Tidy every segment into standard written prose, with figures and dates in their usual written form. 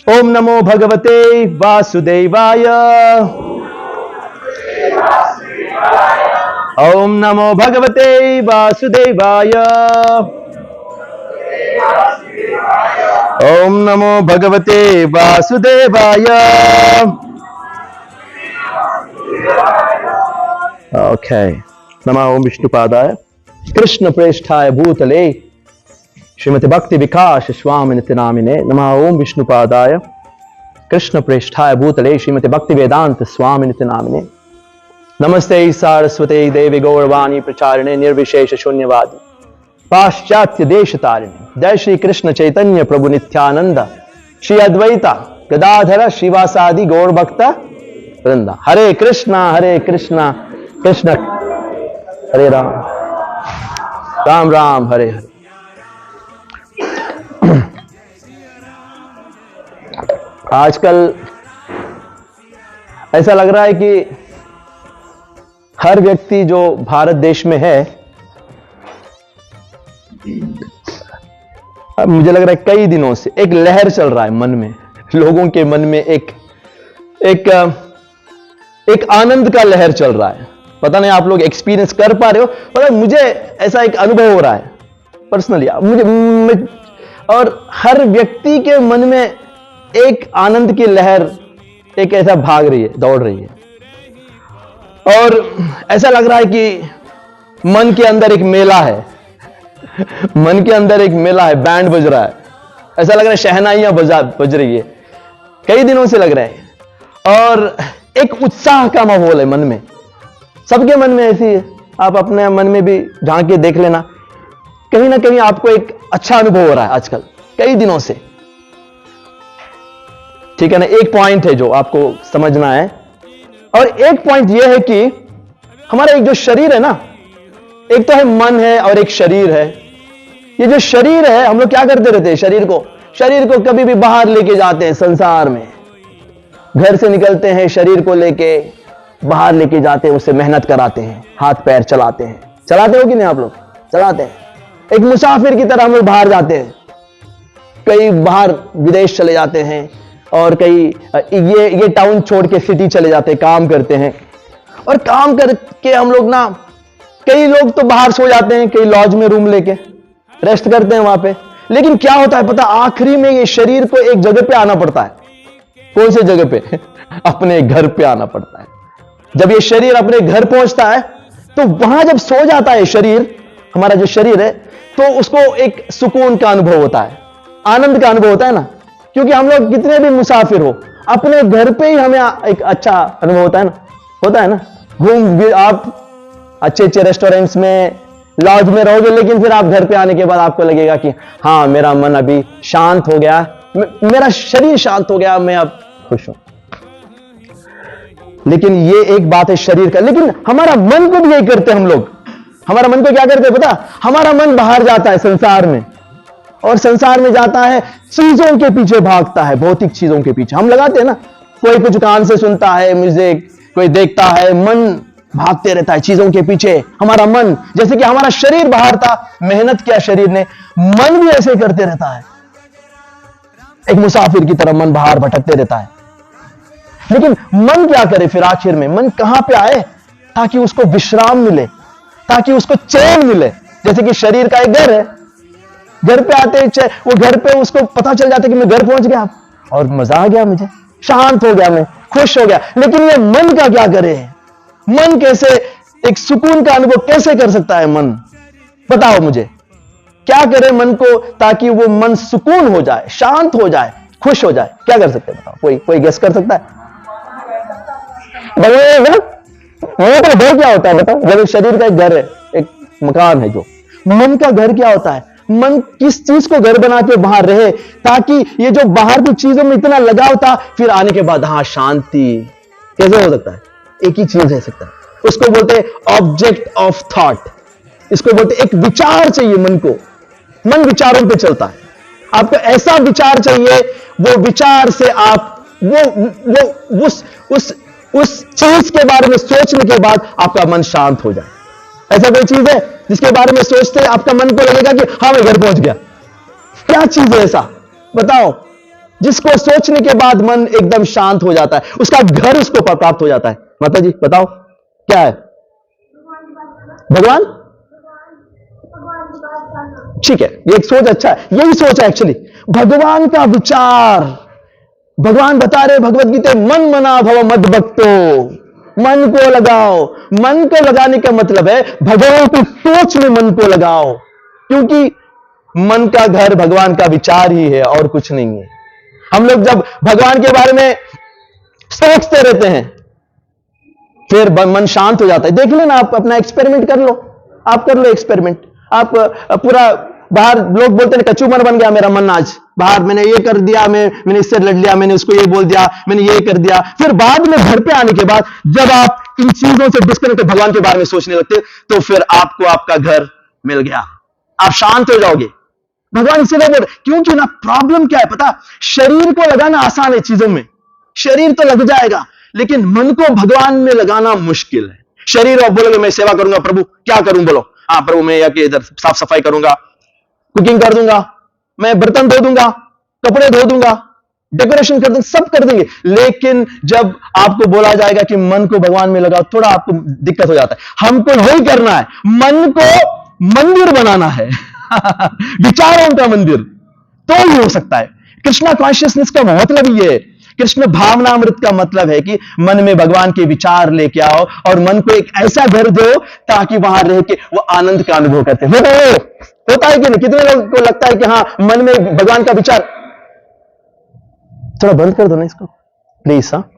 ओम नमो भगवते वासुदेवाय। ओम नमो भगवते वासुदेवाय। ओम नमो भगवते वासुदेवाय। ओके, नमः ओम विष्णुपादाय कृष्ण प्रेष्ठाय भूतले श्रीमति भक्ति विकास स्वामिनिति नामिने। नमः ओम विष्णुपादाय कृष्ण प्रेष्ठाय भूतले श्रीमति भक्ति वेदांत स्वामिनिति नामिने। नमस्ते सारस्वते देवी गौरवाणी प्रचारिणे निर्विशेष शून्यवादी पाश्चात्य देश तारिणे। जय श्री कृष्ण चैतन्य प्रभु नित्यानंद श्री अद्वैता गदाधर श्रीवासादि गौर भक्त वृंदा। हरे कृष्णा कृष्ण हरे राम, राम राम हरे हरे। आजकल ऐसा लग रहा है कि हर व्यक्ति जो भारत देश में है, मुझे लग रहा है कई दिनों से एक लहर चल रहा है मन में, लोगों के मन में एक आनंद का लहर चल रहा है। पता नहीं आप लोग एक्सपीरियंस कर पा रहे हो, पर मुझे ऐसा एक अनुभव हो रहा है पर्सनली और हर व्यक्ति के मन में एक आनंद की लहर एक ऐसा भाग रही है, दौड़ रही है। और ऐसा लग रहा है कि मन के अंदर एक मेला है, मन के अंदर एक मेला है, बैंड बज रहा है। ऐसा लग रहा है शहनाइयां बज रही है, कई दिनों से लग रहा है। और एक उत्साह का माहौल है मन में, सबके मन में ऐसी है। आप अपने मन में भी झांक के देख लेना, कहीं ना कहीं आपको एक अच्छा अनुभव हो रहा है आजकल कई दिनों से। ठीक है ना, एक पॉइंट है जो आपको समझना है। और एक पॉइंट यह है कि हमारा एक जो शरीर है ना, एक तो है मन है और एक शरीर है। ये जो शरीर है, हम लोग क्या करते रहते हैं, शरीर को कभी भी बाहर लेके जाते हैं संसार में। घर से निकलते हैं, शरीर को लेके बाहर लेके जाते हैं, उससे मेहनत कराते हैं, हाथ पैर चलाते हैं। चलाते हो कि नहीं आप लोग? चलाते हैं। एक मुसाफिर की तरह हम लोग बाहर जाते हैं, कई बाहर विदेश चले जाते हैं और कई ये टाउन छोड़ के सिटी चले जाते हैं, काम करते हैं। और काम करके हम लोग ना, कई लोग तो बाहर सो जाते हैं, कई लॉज में रूम लेके रेस्ट करते हैं वहां पे। लेकिन क्या होता है पता, आखिरी में ये शरीर को एक जगह पे आना पड़ता है। कौन से जगह पे? अपने घर पे आना पड़ता है। जब ये शरीर अपने घर पहुंचता है तो वहां जब सो जाता है शरीर, हमारा जो शरीर है, तो उसको एक सुकून का अनुभव होता है, आनंद का अनुभव होता है ना। क्योंकि हम लोग कितने भी मुसाफिर हो, अपने घर पे ही हमें एक अच्छा अनुभव होता है ना। आप अच्छे रेस्टोरेंट्स में, लॉज में रहोगे, लेकिन फिर आप घर पे आने के बाद आपको लगेगा कि हाँ, मेरा मन अभी शांत हो गया, मेरा शरीर शांत हो गया, मैं अब खुश हूं। लेकिन ये एक बात है शरीर का। लेकिन हमारा मन को भी यही करते हैं हम लोग। हमारा मन को क्या करते हैं पता? हमारा मन बाहर जाता है संसार में, और संसार में जाता है, चीजों के पीछे भागता है, भौतिक चीजों के पीछे हम लगाते हैं ना। कोई कुछ कान से सुनता है म्यूजिक, कोई देखता है, मन भागते रहता है चीजों के पीछे। हमारा मन, जैसे कि हमारा शरीर बाहर था, मेहनत किया शरीर ने, मन भी ऐसे करते रहता है, एक मुसाफिर की तरह मन बाहर भटकते रहता है। लेकिन मन क्या करे फिर आखिर में? मन कहां पे आए ताकि उसको विश्राम मिले, ताकि उसको चैन मिले। जैसे कि शरीर का एक घर है, घर पे आते ही वो घर पे उसको पता चल जाता है कि मैं घर पहुंच गया और मजा आ गया, मुझे शांत हो गया, मैं खुश हो गया। लेकिन ये मन का क्या करे? मन कैसे एक सुकून का अनुभव कैसे कर सकता है मन? बताओ मुझे, क्या करे मन को ताकि वो मन सुकून हो जाए, शांत हो जाए, खुश हो जाए? क्या कर सकते हैं बताओ? कोई गेस कर सकता है? तो घर क्या होता है बताओ? जब शरीर का एक घर है, एक मकान है, जो मन का घर क्या होता है? मन किस चीज को घर बना के बाहर रहे, ताकि ये जो बाहर की चीजों में इतना लगाव था, फिर आने के बाद हाँ शांति। कैसे हो सकता है? एक ही चीज रह सकता है, उसको बोलते हैं ऑब्जेक्ट ऑफ थॉट। इसको बोलते एक विचार चाहिए मन को। मन विचारों पे चलता है। आपको ऐसा विचार चाहिए, वो विचार से आप वो उस चीज के बारे में सोचने के बाद आपका मन शांत हो जाए। ऐसा कोई चीज है जिसके बारे में सोचते आपका मन को लगेगा कि हाँ मैं घर पहुंच गया? क्या चीज है ऐसा बताओ? जिसको सोचने के बाद मन एकदम शांत हो जाता है, उसका घर उसको प्राप्त हो जाता है। माता जी बताओ क्या है? भगवान, ठीक है, ये एक सोच अच्छा है, यही सोच है एक्चुअली, भगवान का विचार। भगवान बता रहे भगवत गीता, मन मना भव मद भक्तो, मन को लगाओ। मन को लगाने का मतलब है भगवान की सोच में मन को लगाओ, क्योंकि मन का घर भगवान का विचार ही है और कुछ नहीं है। हम लोग जब भगवान के बारे में सोचते रहते हैं फिर मन शांत हो जाता है। देख लेना, आप अपना एक्सपेरिमेंट कर लो, आप कर लो एक्सपेरिमेंट। आप पूरा बाहर लोग बोलते हैं कचू मन बन गया मेरा मन, आज बाहर मैंने ये कर दिया, मैंने इससे लड़ लिया, मैंने उसको ये बोल दिया, मैंने ये कर दिया। फिर बाद में घर पे आने के बाद जब आप इन चीजों से डिस्कनेक्ट भगवान के बारे में सोचने लगते तो फिर आपको आपका घर मिल गया, आप शांत हो जाओगे। भगवान इसीलिए बोल, क्योंकि ना प्रॉब्लम क्या है पता, शरीर को लगाना आसान है चीजों में, शरीर तो लग जाएगा, लेकिन मन को भगवान में लगाना मुश्किल है। शरीर आप बोलोगे मैं सेवा करूंगा प्रभु, क्या करूं बोलो? हाँ प्रभु मैं या कि इधर साफ सफाई करूंगा, कुकिंग कर दूंगा, मैं बर्तन धो दूंगा, कपड़े धो दूंगा, डेकोरेशन कर दूंगा, सब कर देंगे। लेकिन जब आपको बोला जाएगा कि मन को भगवान में लगाओ, थोड़ा आपको दिक्कत हो जाता है। हमको यही करना है, मन को मंदिर बनाना है विचारों का मंदिर, तो ही हो सकता है। कृष्णा कॉन्शियसनेस का मतलब ये है, कृष्ण भावनामृत का मतलब है कि मन में भगवान के विचार लेके आओ और मन को एक ऐसा घर दो ताकि वहां रह के वो आनंद का अनुभव करते हैं। होता है कि नहीं? कितने लोगों को लगता है कि हाँ मन में भगवान का विचार, थोड़ा बंद कर दो ना इसको प्लीज। हाँ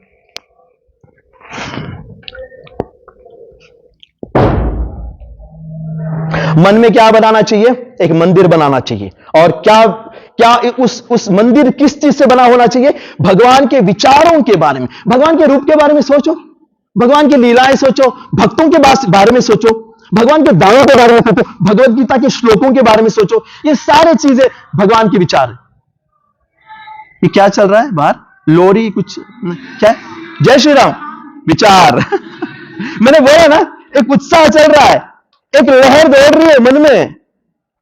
मन में क्या बनाना चाहिए? एक मंदिर बनाना चाहिए। और क्या क्या उस मंदिर किस चीज से बना होना चाहिए? भगवान के विचारों के बारे में, भगवान के रूप के बारे में सोचो, भगवान की लीलाएं सोचो, भक्तों के बारे में सोचो, भगवान के दानों के बारे में सोचो, भगवत गीता के श्लोकों के बारे में सोचो। ये सारे चीजें भगवान के विचार है। ये क्या चल रहा है बाहर? लोरी कुछ क्या? जय श्री राम विचार मैंने बोला ना, एक उत्साह चल रहा है, एक लहर दौड़ रही है मन में,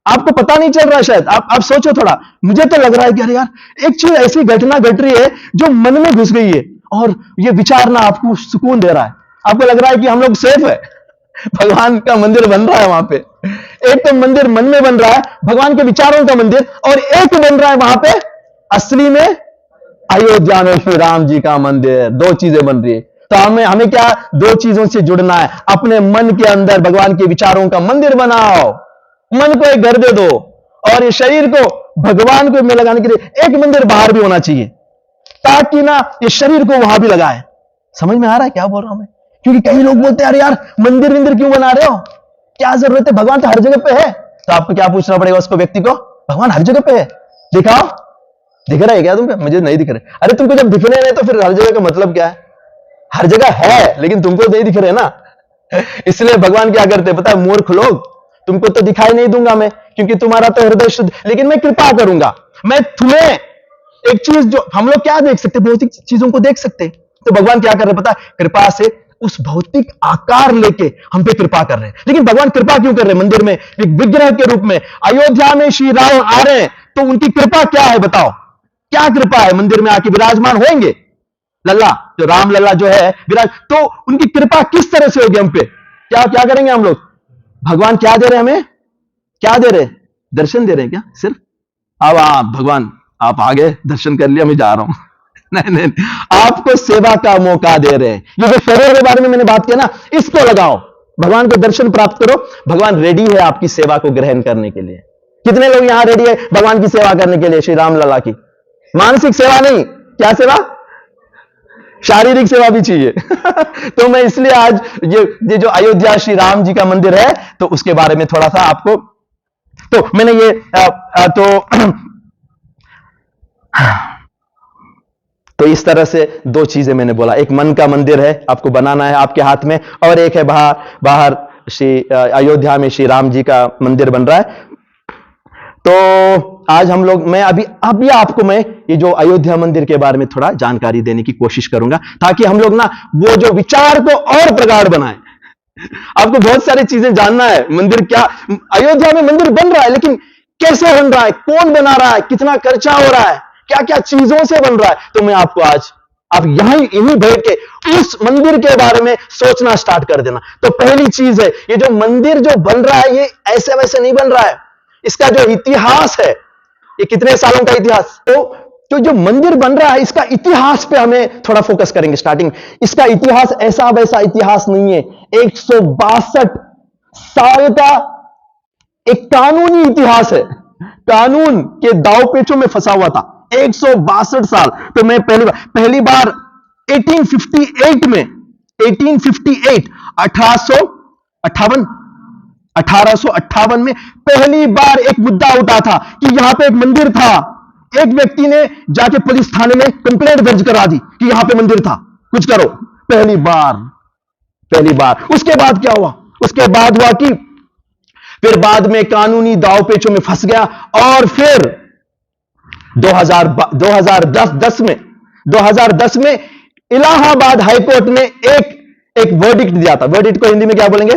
आपको पता नहीं चल रहा है शायद। आप सोचो थोड़ा, मुझे तो लग रहा है कि अरे यार एक चीज ऐसी घटना घट रही है जो मन में घुस गई है और ये विचार ना आपको सुकून दे रहा है। आपको लग रहा है कि हम लोग सेफ है, भगवान का मंदिर बन रहा है वहां पे। एक तो मंदिर मन में बन रहा है, भगवान के विचारों का मंदिर, और एक बन रहा है वहां पे असली में अयोध्या में श्री राम जी का मंदिर। दो चीजें बन रही है। तो हमें क्या, दो चीजों से जुड़ना है। अपने मन के अंदर भगवान के विचारों का मंदिर बनाओ, मन को एक घर दे दो, और ये शरीर को भगवान को में लगाने के लिए एक मंदिर बाहर भी होना चाहिए, ताकि ना ये शरीर को वहां भी लगाए। समझ में आ रहा है क्या बोल रहा हूं मैं? क्योंकि कई लोग बोलते हैं अरे यार मंदिर विंदिर क्यों बना रहे हो, क्या जरूरत है, भगवान तो हर जगह पे है। तो आपको क्या पूछना पड़ेगा उसको, व्यक्ति को, भगवान हर जगह पे है, दिखाओ, दिख रहा है क्या तुमको? मुझे नहीं दिख रहे। अरे तुमको जब दिखने नहीं तो फिर हर जगह का मतलब क्या है? हर जगह है लेकिन तुमको नहीं दिख रहे ना। इसलिए भगवान क्या करते पता है, मूर्ख लोग, तुमको तो दिखाई नहीं दूंगा मैं, क्योंकि तुम्हारा तो हृदय शुद्ध, लेकिन मैं कृपा करूंगा। मैं तुम्हें एक चीज जो हम लोग क्या देख सकते, भौतिक चीजों को देख सकते, तो भगवान क्या कर रहे पता है, कृपा से उस भौतिक आकार लेके हम पे कृपा कर रहे हैं। लेकिन भगवान कृपा क्यों कर रहे हैं? मंदिर में एक विग्रह के रूप में अयोध्या में श्री राम आ रहे हैं, तो उनकी कृपा क्या है बताओ? क्या कृपा है? मंदिर में आके विराजमान होंगे, लल्ला जो राम लल्ला जो है विराज, तो उनकी कृपा किस तरह से होगी हम पे? क्या क्या करेंगे हम लोग? भगवान क्या दे रहे हैं हमें? क्या दे रहे? दर्शन दे रहे हैं क्या सिर्फ? अब आप भगवान आप आगे दर्शन कर लिया, मैं जा रहा हूं नहीं नहीं, आपको सेवा का मौका दे रहे हैं। ये जो शरीर के बारे में मैंने बात किया ना, इसको लगाओ, भगवान को दर्शन प्राप्त करो। भगवान रेडी है आपकी सेवा को ग्रहण करने के लिए। कितने लोग यहां रेडी है भगवान की सेवा करने के लिए? श्री राम लला की मानसिक सेवा नहीं, क्या सेवा? शारीरिक सेवा भी चाहिए तो मैं इसलिए आज ये जो अयोध्या श्री राम जी का मंदिर है, तो उसके बारे में थोड़ा सा आपको, तो मैंने ये तो इस तरह से दो चीजें मैंने बोला, एक मन का मंदिर है आपको बनाना है आपके हाथ में, और एक है बाहर श्री अयोध्या में श्री राम जी का मंदिर बन रहा है। तो आज हम लोग, मैं अभी आपको मैं ये जो अयोध्या मंदिर के बारे में थोड़ा जानकारी देने की कोशिश करूंगा, ताकि हम लोग ना वो जो विचार को और प्रगाढ़ बनाएं। आपको बहुत सारी चीजें जानना है। मंदिर क्या, अयोध्या में मंदिर बन रहा है, लेकिन कैसे बन रहा है, कौन बना रहा है, कितना खर्चा हो रहा है, क्या क्या चीजों से बन रहा है, तो मैं आपको आज आप इन्हीं बैठ के उस मंदिर के बारे में सोचना स्टार्ट कर देना। तो पहली चीज है, ये जो मंदिर जो बन रहा है, ये ऐसे वैसे नहीं बन रहा है। इसका जो इतिहास है, ये कितने सालों का इतिहास, तो जो मंदिर बन रहा है, इसका इतिहास पे हमें थोड़ा फोकस करेंगे स्टार्टिंग। इसका इतिहास ऐसा वैसा इतिहास नहीं है, 162 साल का एक कानूनी इतिहास है। कानून के दाव पेचों में फंसा हुआ था 162 साल। तो मैं पहली बार 1858 में 1858 में पहली बार एक मुद्दा उठा था कि यहां पे एक मंदिर था। एक व्यक्ति ने जाके पुलिस थाने में कंप्लेंट दर्ज करा दी कि यहां पे मंदिर था, कुछ करो। पहली बार। उसके बाद क्या हुआ? उसके बाद हुआ कि फिर बाद में कानूनी दाव पेचों में फंस गया, और फिर 2010 में इलाहाबाद हाईकोर्ट ने एक वर्डिक्ट दिया था। वर्डिक्ट को हिंदी में क्या बोलेंगे?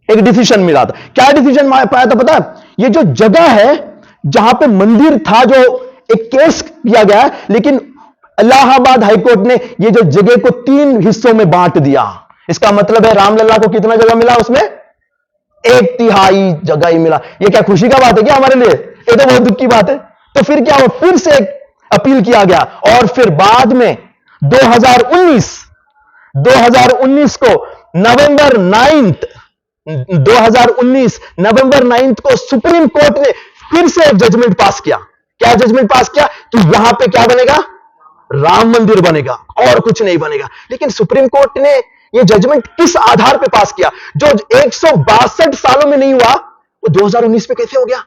एक डिसीजन मिला था। क्या डिसीजन पाया था पता है? ये जो जगह है जहां पे मंदिर था, जो एक केस किया गया है, लेकिन इलाहाबाद हाईकोर्ट ने ये जो जगह को 3 हिस्सों में बांट दिया। इसका मतलब है रामलला को कितना जगह मिला? उसमें 1/3 जगह ही मिला। ये क्या खुशी का बात है क्या हमारे लिए? ये तो बहुत दुख की बात है। तो फिर क्या हुआ? फिर से एक अपील किया गया, और फिर बाद में 2019 को नवंबर 9 को सुप्रीम कोर्ट ने फिर से एक जजमेंट पास किया। क्या जजमेंट पास किया? तो यहां पे क्या बनेगा? राम मंदिर बनेगा, और कुछ नहीं बनेगा। लेकिन सुप्रीम कोर्ट ने यह जजमेंट किस आधार पे पास किया? जो 162 सालों में नहीं हुआ, वो 2019 में कैसे हो गया?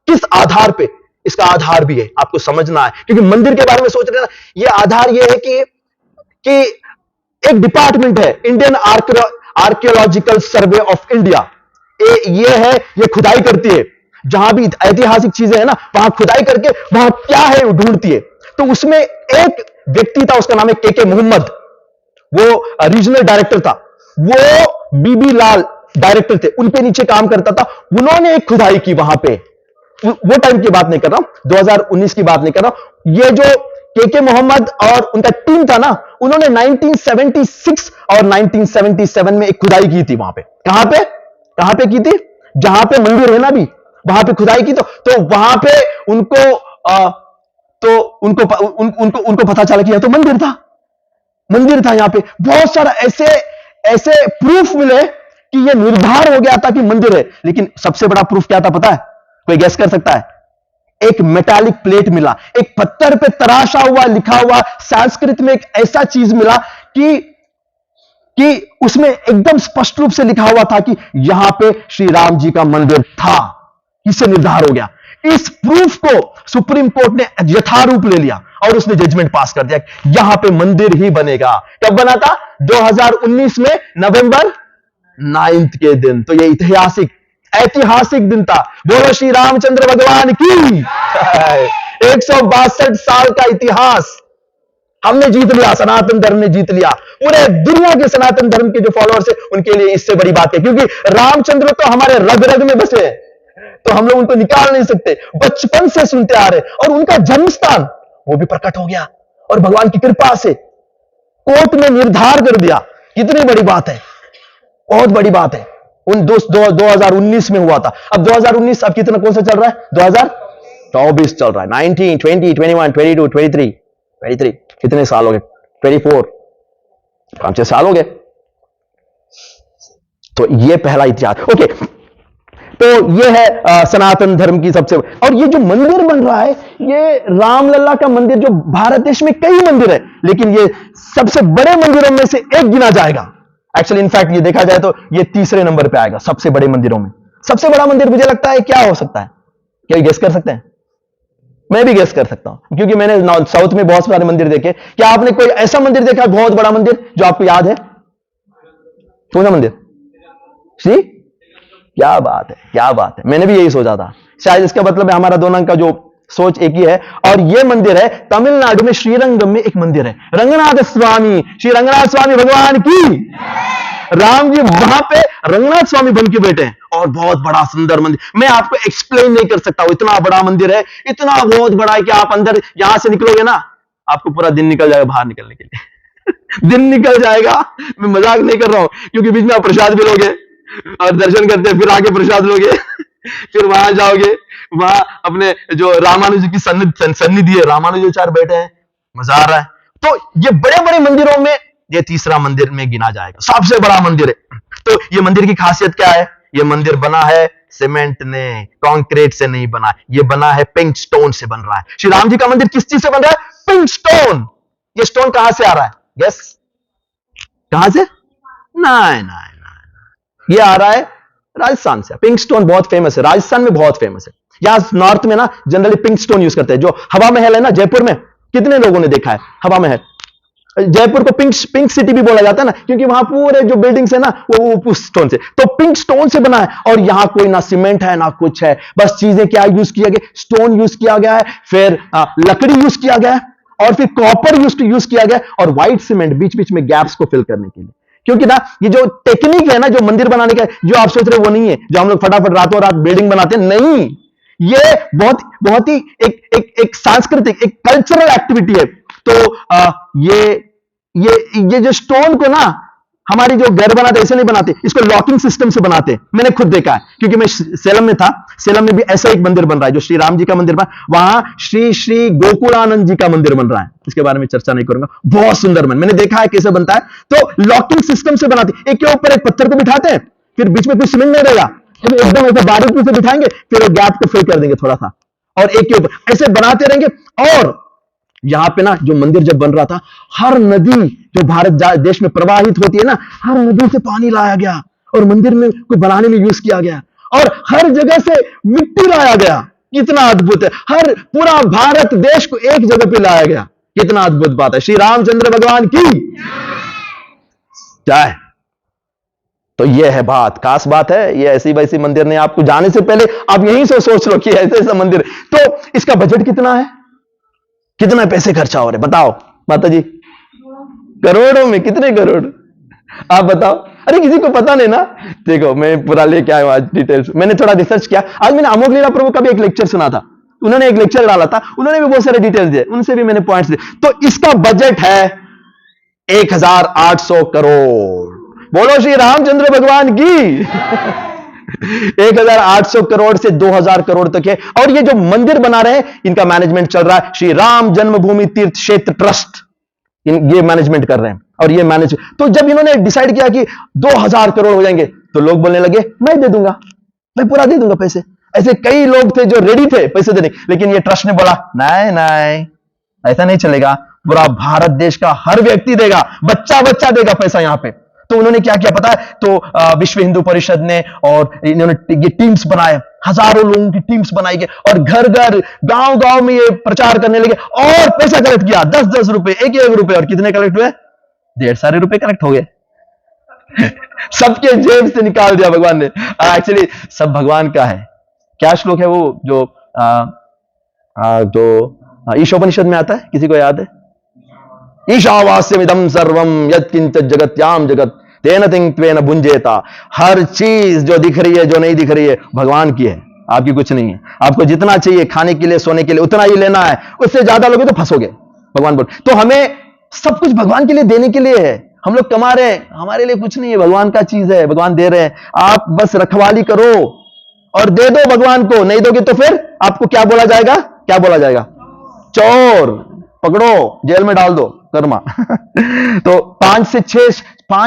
किस आधार पे? इसका आधार भी है, आपको समझना है, क्योंकि मंदिर के बारे में सोच रहे ना। यह आधार यह है कि एक डिपार्टमेंट है, Indian archaeological survey of India. ये खुदाई करती है, जहां भी ऐतिहासिक चीजें हैं ना, वहां खुदाई करके वहां क्या है वो ढूंढती है। तो उसमें एक व्यक्ति था, उसका नाम है के मोहम्मद। वो रीजनल डायरेक्टर था, वो बीबी लाल डायरेक्टर थे, उनके नीचे काम करता था। उन्होंने एक खुदाई की वहां पे। वो टाइम की बात नहीं कर रहा हूं, 2019 की बात नहीं कर रहा हूं। ये जो के मोहम्मद और उनका टीम था ना, उन्होंने 1976 और 1977 में एक खुदाई की थी वहां पे। कहां पे की थी? जहां पे मंदिर है ना अभी, वहां पे खुदाई की। तो वहां पे उनको पता चला कि यह तो मंदिर था यहां पे। बहुत सारा ऐसे प्रूफ मिले कि यह निर्धार हो गया था कि मंदिर है। लेकिन सबसे बड़ा प्रूफ क्या था पता है? कोई गेस कर सकता है? एक मेटालिक प्लेट मिला, एक पत्थर पे तराशा हुआ, लिखा हुआ संस्कृत में एक ऐसा चीज मिला कि उसमें एकदम स्पष्ट रूप से लिखा हुआ था कि यहां पे श्री राम जी का मंदिर था। इससे निर्धार हो गया। इस प्रूफ को सुप्रीम कोर्ट ने यथारूप ले लिया और उसने जजमेंट पास कर दिया, यहां पे मंदिर ही बनेगा। कब बना था? 2019 में नवंबर 9 के दिन। तो यह ऐतिहासिक दिन था। बोलो श्री रामचंद्र भगवान की। 162 साल का इतिहास हमने जीत लिया, सनातन धर्म ने जीत लिया। पूरे दुनिया के सनातन धर्म के जो फॉलोअर्स है उनके लिए इससे बड़ी बात है, क्योंकि रामचंद्र तो हमारे रग रग में बसे हैं, तो हम लोग उनको निकाल नहीं सकते। बचपन से सुनते आ रहे, और उनका जन्म स्थान वो भी प्रकट हो गया, और भगवान की कृपा से कोर्ट में निर्धार कर दिया। कितनी बड़ी बात है, बहुत बड़ी बात है। 2019 में हुआ था। अब 2019 अब कितना, कौन सा चल रहा है? 2024 चल रहा है। 19, 20, 21, 22, 23 कितने साल हो गए? 24, 5-6 साल हो गए। तो ये पहला इतिहास। ओके, तो ये है सनातन धर्म की सबसे। और ये जो मंदिर बन रहा है, ये रामलला का मंदिर, जो भारत देश में कई मंदिर है, लेकिन ये सबसे बड़े मंदिरों में से एक गिना जाएगा। एक्चुअली इनफैक्ट ये देखा जाए तो ये तीसरे नंबर पे आएगा सबसे बड़े मंदिरों में। सबसे बड़ा मंदिर मुझे लगता है क्या हो सकता है? क्या गेस कर सकते हैं? मैं भी गेस कर सकता हूं, क्योंकि मैंने साउथ में बहुत सारे मंदिर देखे। क्या आपने कोई ऐसा मंदिर देखा, बहुत बड़ा मंदिर, जो आपको याद है? कौन सा मंदिर? श्री, क्या बात है, क्या बात है। मैंने भी यही सोचा था। शायद इसका मतलब है हमारा दोनों का जो सोच एक ही है। और यह मंदिर है तमिलनाडु में, श्रीरंगम में एक मंदिर है, रंगनाथ स्वामी, श्री रंगनाथ स्वामी भगवान की। राम जी वहां पे रंगनाथ स्वामी बन के बैठे हैं और बहुत बड़ा सुंदर मंदिर। मैं आपको एक्सप्लेन नहीं कर सकता, इतना बड़ा मंदिर है, इतना बहुत बड़ा है कि आप अंदर यहां से निकलोगे ना, आपको पूरा दिन निकल जाएगा बाहर निकलने के लिए। दिन निकल जाएगा, मैं मजाक नहीं कर रहा हूं, क्योंकि बीच में आप प्रसाद भी लोगे और दर्शन करते फिर आके प्रसाद लोगे, फिर वहां जाओगे, वहां अपने जो रामानुज की सन्निधि है, रामानुजाचार्य बैठे हैं, मजा आ रहा है। तो ये बड़े बड़े मंदिरों में ये तीसरा मंदिर में गिना जाएगा, सबसे बड़ा मंदिर है। तो ये मंदिर की खासियत क्या है? ये मंदिर बना है सीमेंट ने, कंक्रीट से नहीं बना, ये बना है पिंक स्टोन से बन रहा है। श्री राम जी का मंदिर किस चीज से बन रहा है? Pink stone. ये स्टोन कहां से आ रहा है? यस, कहां से? नहीं, ये आ रहा है राजस्थान से। पिंक स्टोन बहुत फेमस है, राजस्थान में बहुत फेमस है। यहां नॉर्थ में ना जनरली पिंक स्टोन यूज करते हैं। जो हवा महल है ना जयपुर में, कितने लोगों ने देखा है हवा महल? जयपुर को पिंक सिटी भी बोला जाता है ना, क्योंकि वहां पूरे जो बिल्डिंग्स है ना वो स्टोन से, तो पिंक स्टोन से बना है। और यहां कोई ना सीमेंट है ना कुछ है, बस चीजें क्या यूज किया गया? स्टोन यूज किया गया है, फिर लकड़ी यूज किया गया है, और फिर कॉपर यूज किया गया, और व्हाइट सीमेंट बीच बीच में गैप्स को फिल करने के लिए। क्योंकि ना ये जो टेक्निक है ना जो मंदिर बनाने का, जो आप सोच रहे हो वो नहीं है, जो हम लोग फटाफट रातों रात बिल्डिंग बनाते हैं, नहीं, ये बहुत ही एक सांस्कृतिक, एक कल्चरल एक्टिविटी है। तो ये जो स्टोन को ना हमारी जो घर बनाते ऐसे नहीं बनाते, इसको लॉकिंग सिस्टम से बनाते। मैंने खुद देखा है, क्योंकि मैं सेलम में था। सेलम में भी ऐसा एक मंदिर बन रहा है जो श्री राम जी का मंदिर बना, वहां श्री गोकुलानंद जी का मंदिर बन रहा है। इसके बारे में चर्चा नहीं करूंगा, बहुत सुंदर मैंने देखा है कैसे बनता है। तो लॉकिंग सिस्टम से बनाते, एक के ऊपर एक पत्थर को बिठाते हैं, फिर बीच में कुछ सीमेंट नहीं रहेगा, एकदम ऐसे बारीकी से बिठाएंगे, फिर वो गैप को फिल कर देंगे थोड़ा सा, और एक के ऊपर ऐसे बनाते रहेंगे। और यहां पे ना जो मंदिर जब बन रहा था, हर नदी जो भारत देश में प्रवाहित होती है ना, हर नदी से पानी लाया गया और मंदिर में कोई बनाने में यूज किया गया, और हर जगह से मिट्टी लाया गया। कितना अद्भुत है, हर पूरा भारत देश को एक जगह पे लाया गया। कितना अद्भुत बात है। श्री रामचंद्र भगवान की जय। तो ये है बात, खास बात है। ये ऐसी वैसी मंदिर नहीं, आपको जाने से पहले आप यहीं से सोच लो कि ऐसे ऐसा मंदिर। तो इसका बजट कितना है? कितना पैसे खर्चा हो रहे बताओ माता जी? करोड़ों में। कितने करोड़ आप बताओ? अरे किसी को पता नहीं ना। देखो मैं पूरा लेके आया आज डिटेल्स, मैंने थोड़ा रिसर्च किया। आज मैंने अमोघ लीला प्रभु का भी एक लेक्चर सुना था, उन्होंने एक लेक्चर डाला था, उन्होंने भी बहुत सारे डिटेल्स दिए, उनसे भी मैंने पॉइंट्स दिए। तो इसका बजट है 1800 करोड़। बोलो श्री रामचंद्र भगवान की 1800 करोड़ से 2000 करोड़ तक है। और ये जो मंदिर बना रहे हैं, इनका मैनेजमेंट चल रहा है श्री राम जन्मभूमि तीर्थ क्षेत्र ट्रस्ट, ये मैनेजमेंट कर रहे हैं। और ये मैनेज, तो जब इन्होंने डिसाइड किया कि 2000 करोड़ हो जाएंगे, तो लोग बोलने लगे मैं दे दूंगा, मैं पूरा दे दूंगा पैसे। ऐसे कई लोग थे जो रेडी थे पैसे देने, लेकिन ये ट्रस्ट ने बोला नहीं, ऐसा नहीं चलेगा, पूरा भारत देश का हर व्यक्ति देगा, बच्चा देगा पैसा यहां पे। तो उन्होंने क्या किया पता है? तो विश्व हिंदू परिषद ने और इन्होंने ये टीम्स बनाए, हजारों लोगों की टीम्स बनाई गई, और घर घर गांव गांव में ये प्रचार करने लगे, और पैसा कलेक्ट किया, 10-10 रुपए, 1-1 रुपए, और कितने कलेक्ट हुए? 150 रुपए कलेक्ट हो गए। सबके जेब से निकाल दिया भगवान ने। एक्चुअली सब भगवान का है। क्या श्लोक है वो जो ईशोपनिषद में आता है, किसी को याद है? ईशावास्यमिदं सर्वं यत्किंच जगत्याम जगत तेन तिंक्त्वेन भुंजेता। हर चीज जो दिख रही है, जो नहीं दिख रही है, भगवान की है, आपकी कुछ नहीं है। आपको जितना चाहिए खाने के लिए, सोने के लिए, उतना ही लेना है, उससे ज्यादा लोगे तो फंसोगे। भगवान बोल, तो हमें सब कुछ भगवान के लिए देने के लिए है। हम लोग कमा रहे हैं, हमारे लिए कुछ नहीं है, भगवान का चीज है, भगवान दे रहे हैं। आप बस रखवाली करो और दे दो भगवान को। नहीं दोगे तो फिर आपको क्या बोला जाएगा? क्या बोला जाएगा? चोर, पकड़ो, जेल में डाल दो, कर्मा। तो 5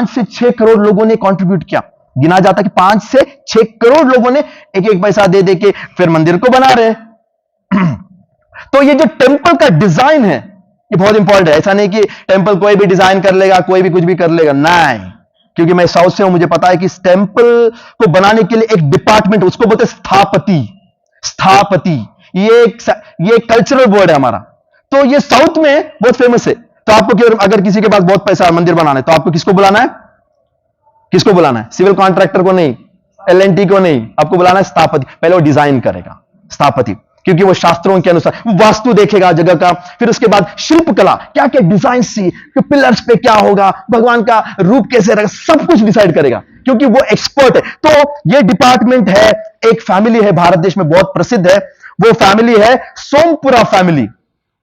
से 6 करोड़ लोगों ने कंट्रीब्यूट किया। गिना जाता कि 5 से 6 करोड़ लोगों ने एक पैसा दे के फिर मंदिर को बना रहे। तो ये जो टेंपल का डिजाइन है, ये बहुत इंपॉर्टेंट है। ऐसा नहीं कि टेंपल कोई भी डिजाइन कर लेगा, कोई भी कुछ भी कर लेगा, नहीं। क्योंकि मैं साउथ से हूं, मुझे पता है कि इस टेंपल को बनाने के लिए एक डिपार्टमेंट, उसको बोलते स्थापति। ये कल्चरल वर्ड है हमारा। तो ये साउथ में बहुत फेमस है। तो आपको अगर किसी के पास बहुत पैसा मंदिर बनाना है, तो आपको किसको बुलाना है? किसको बुलाना है? सिविल कॉन्ट्रैक्टर को नहीं, L&T को नहीं, आपको बुलाना है स्थापति। पहले वो डिजाइन करेगा, स्थापति, क्योंकि वो शास्त्रों के अनुसार वास्तु देखेगा जगह का, फिर उसके बाद शिल्पकला, क्या क्या डिजाइन सी, पिलर्स पे क्या होगा, भगवान का रूप कैसे रहेगा, सब कुछ डिसाइड करेगा। क्योंकि वो एक्सपर्ट है। तो ये डिपार्टमेंट है, एक फैमिली है भारत देश में बहुत प्रसिद्ध है, वो फैमिली है सोमपुरा फैमिली।